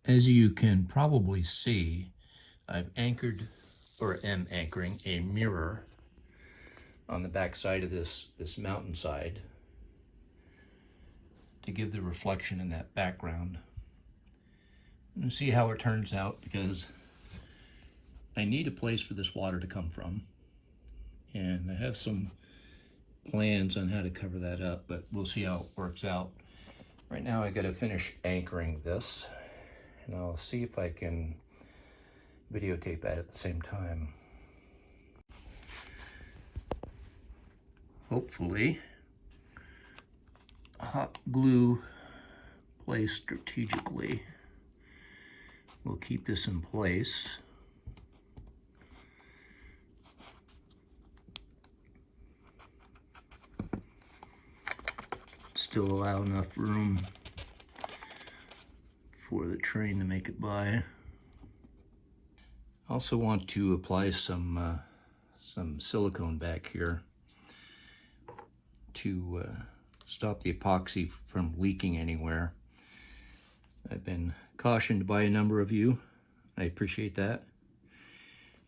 As you can probably see, I've anchored, or am anchoring, a mirror on the back side of this mountainside to give the reflection in that background. And see how it turns out, because I need a place for this water to come from. And I have some plans on how to cover that up, but we'll see how it works out. Right now I gotta finish anchoring this, and I'll see if I can videotape that at the same time. Hopefully, hot glue placed strategically will keep this in place. Still allow enough room for the train to make it by. Also want to apply some silicone back here to stop the epoxy from leaking anywhere. I've been cautioned by a number of you. I appreciate that.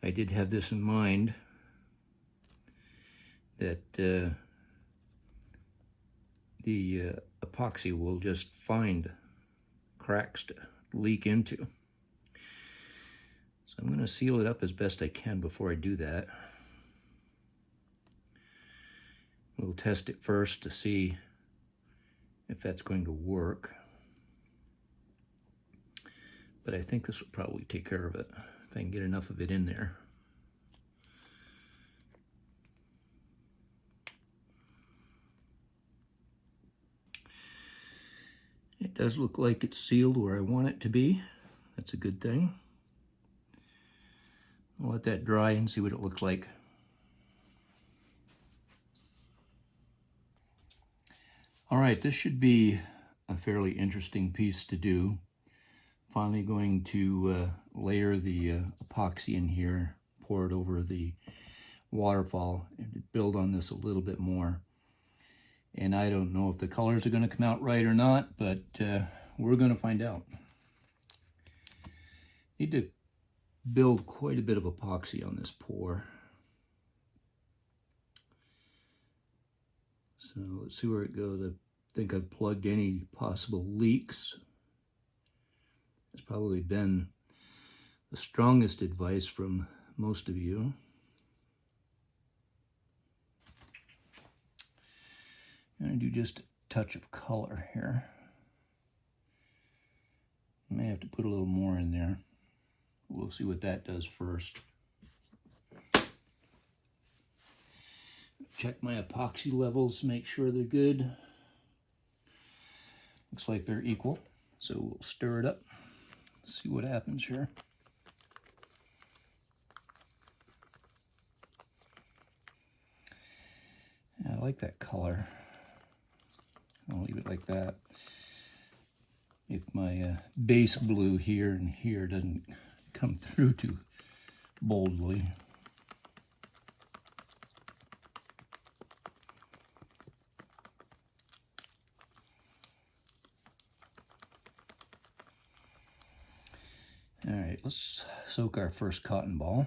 I did have this in mind, that the epoxy will just find cracks to leak into. So I'm going to seal it up as best I can before I do that. We'll test it first to see if that's going to work. But I think this will probably take care of it, if I can get enough of it in there. It does look like it's sealed where I want it to be. That's a good thing. I'll let that dry and see what it looks like. All right, this should be a fairly interesting piece to do. Finally going to layer the epoxy in here, pour it over the waterfall, and build on this a little bit more. And I don't know if the colors are going to come out right or not, but we're going to find out. Need to build quite a bit of epoxy on this pour. So let's see where it goes. I think I've plugged any possible leaks. It's probably been the strongest advice from most of you. I'm going to do just a touch of color here. I may have to put a little more in there. We'll see what that does first. Check my epoxy levels, make sure they're good. Looks like they're equal, so we'll stir it up. See what happens here. Yeah, I like that color. I'll leave it like that. If my base blue here and here doesn't come through too boldly. All right, let's soak our first cotton ball.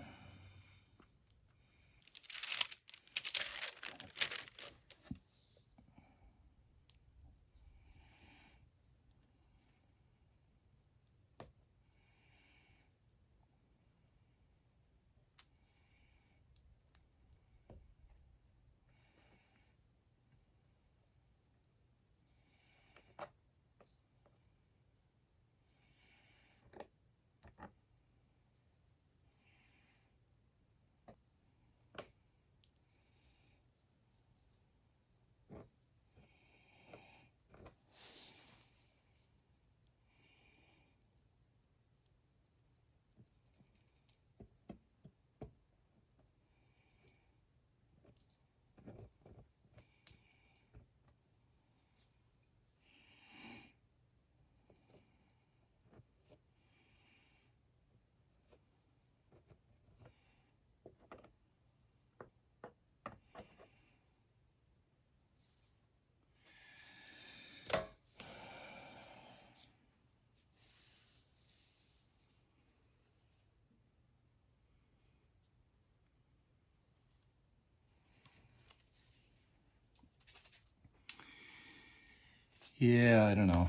Yeah, I don't know.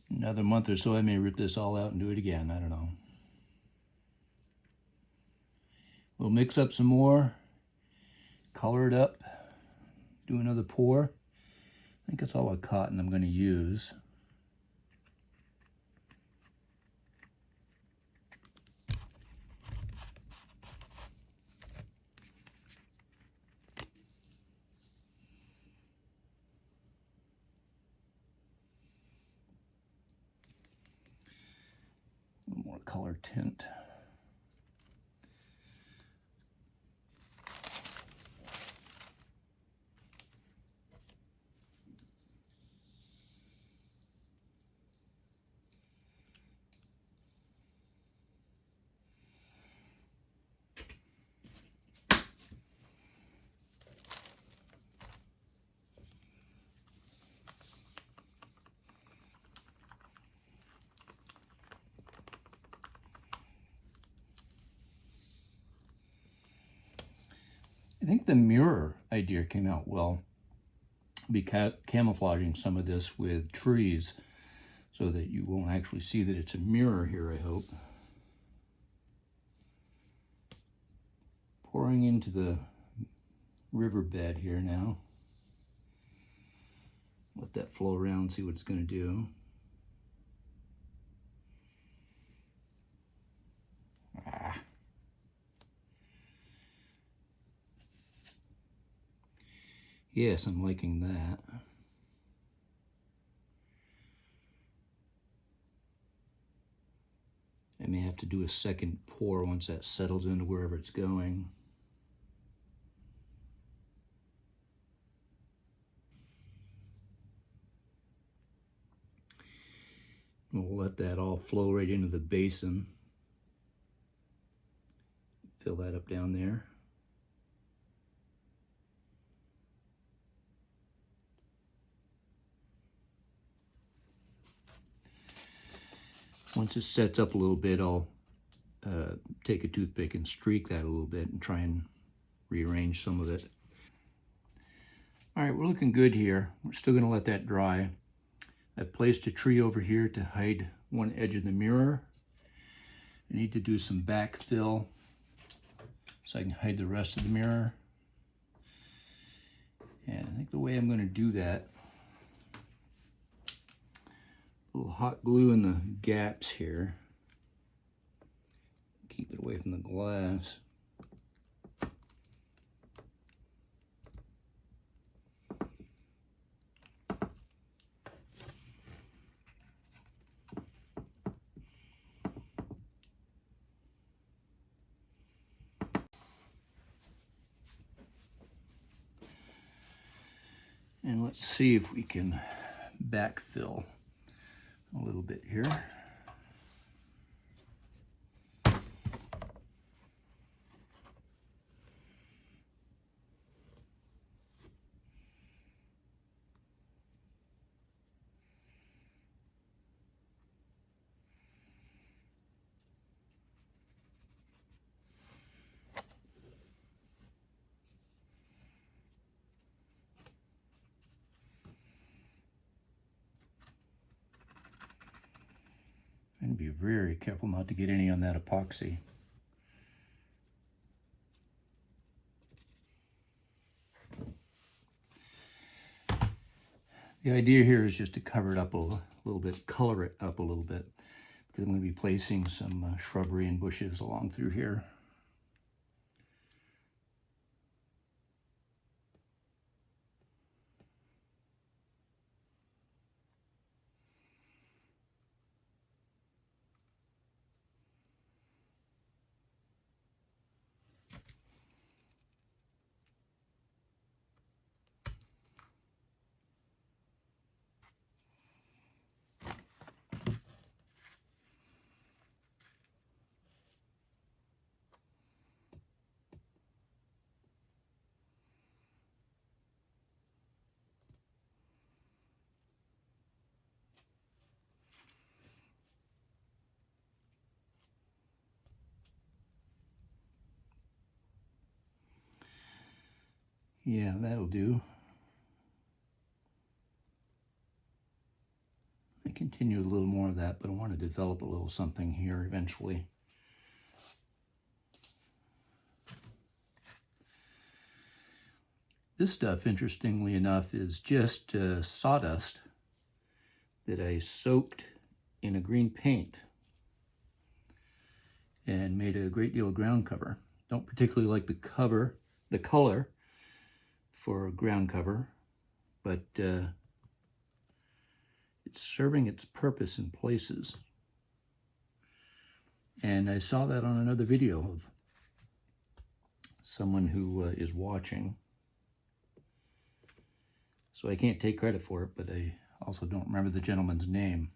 Another month or so, I may rip this all out and do it again. I don't know. We'll mix up some more, color it up, do another pour. I think it's all the cotton I'm going to use. A little more color tint. I think the mirror idea came out well. I'll be camouflaging some of this with trees so that you won't actually see that it's a mirror here, I hope. Pouring into the riverbed here now. Let that flow around, see what it's going to do. Yes, I'm liking that. I may have to do a second pour once that settles into wherever it's going. We'll let that all flow right into the basin. Fill that up down there. Once it sets up a little bit, I'll take a toothpick and streak that a little bit and try and rearrange some of it. All right, we're looking good here. We're still going to let that dry. I've placed a tree over here to hide one edge of the mirror. I need to do some backfill so I can hide the rest of the mirror. And I think the way I'm going to do that, a little hot glue in the gaps here. Keep it away from the glass. And let's see if we can backfill a little bit here. And be very careful not to get any on that epoxy. The idea here is just to cover it up a little bit, color it up a little bit, because I'm going to be placing some shrubbery and bushes along through here. Yeah, that'll do. continue a little more of that, but I want to develop a little something here eventually. This stuff, interestingly enough, is just sawdust that I soaked in a green paint and made a great deal of ground cover. Don't particularly like the color for ground cover, but it's serving its purpose in places. And I saw that on another video of someone who is watching. So I can't take credit for it, but I also don't remember the gentleman's name.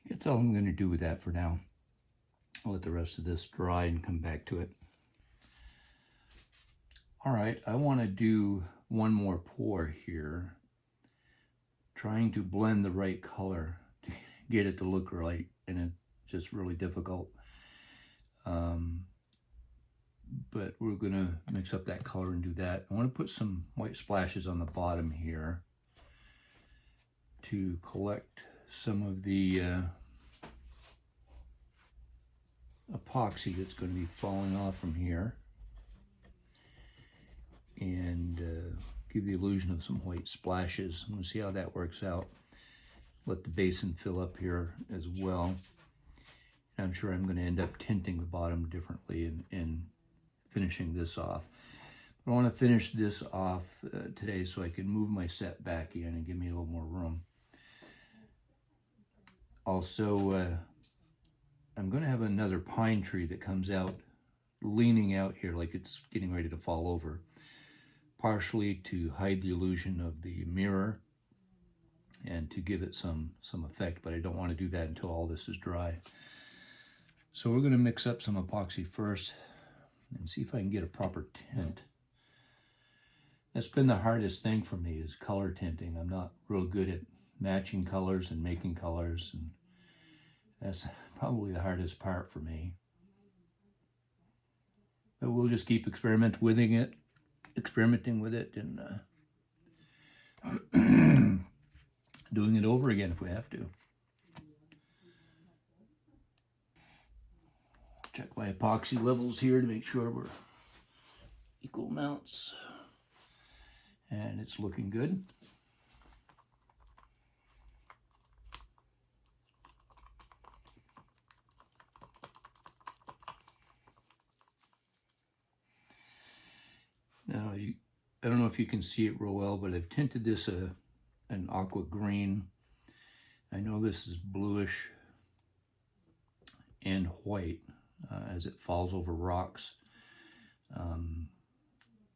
That's all I'm going to do with that for now. I'll let the rest of this dry and come back to it. All right, I want to do one more pour here, trying to blend the right color to get it to look right, and it's just really difficult. But we're going to mix up that color and do that. I want to put some white splashes on the bottom here to collect some of the epoxy that's going to be falling off from here, and give the illusion of some white splashes. I'm going to see how that works out. Let the basin fill up here as well. I'm sure I'm going to end up tinting the bottom differently and finishing this off. But I want to finish this off today so I can move my set back in and give me a little more room. Also, I'm going to have another pine tree that comes out, leaning out here like it's getting ready to fall over, partially to hide the illusion of the mirror and to give it some effect, but I don't want to do that until all this is dry. So we're going to mix up some epoxy first and see if I can get a proper tint. That's been the hardest thing for me, is color tinting. I'm not real good at matching colors and making colors, and that's probably the hardest part for me. But we'll just keep experimenting with it, and doing it over again if we have to. Check my epoxy levels here to make sure we're equal amounts, and it's looking good. Now, I don't know if you can see it real well, but I've tinted this an aqua green. I know this is bluish and white as it falls over rocks.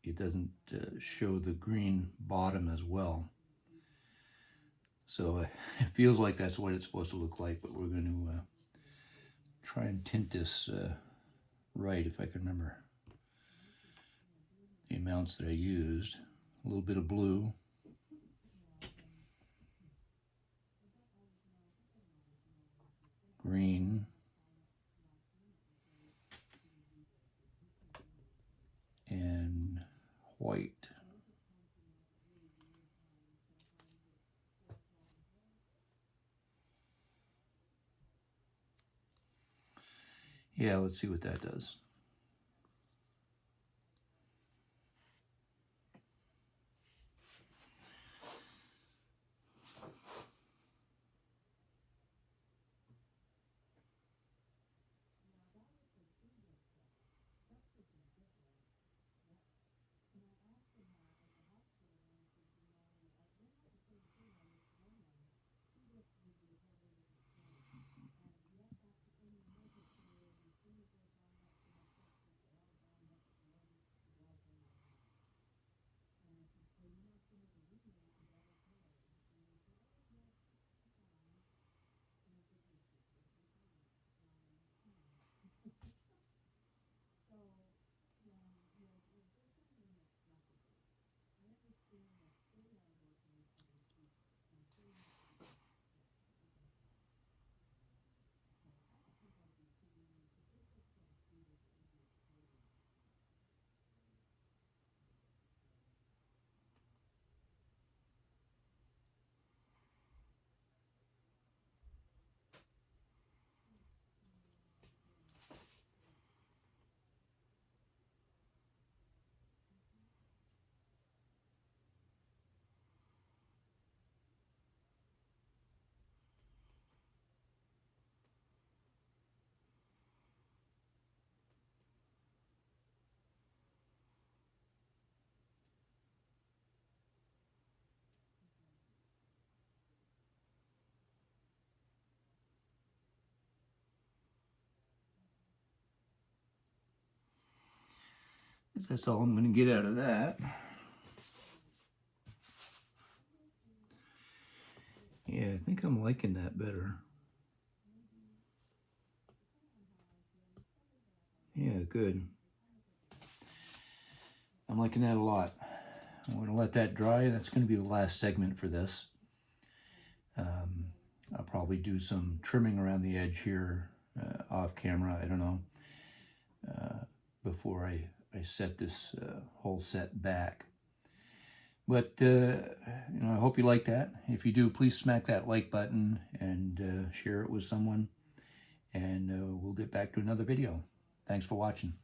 It doesn't show the green bottom as well. So it feels like that's what it's supposed to look like, but we're going to try and tint this right, if I can remember the amounts that I used. A little bit of blue. Green. And white. Yeah, let's see what that does. guess that's all I'm going to get out of that. Yeah, I think I'm liking that better. Yeah, good. I'm liking that a lot. I'm going to let that dry. That's going to be the last segment for this. I'll probably do some trimming around the edge here off camera. I don't know. Before I set this whole set back. But, I hope you like that. If you do, please smack that like button and share it with someone. And we'll get back to another video. Thanks for watching.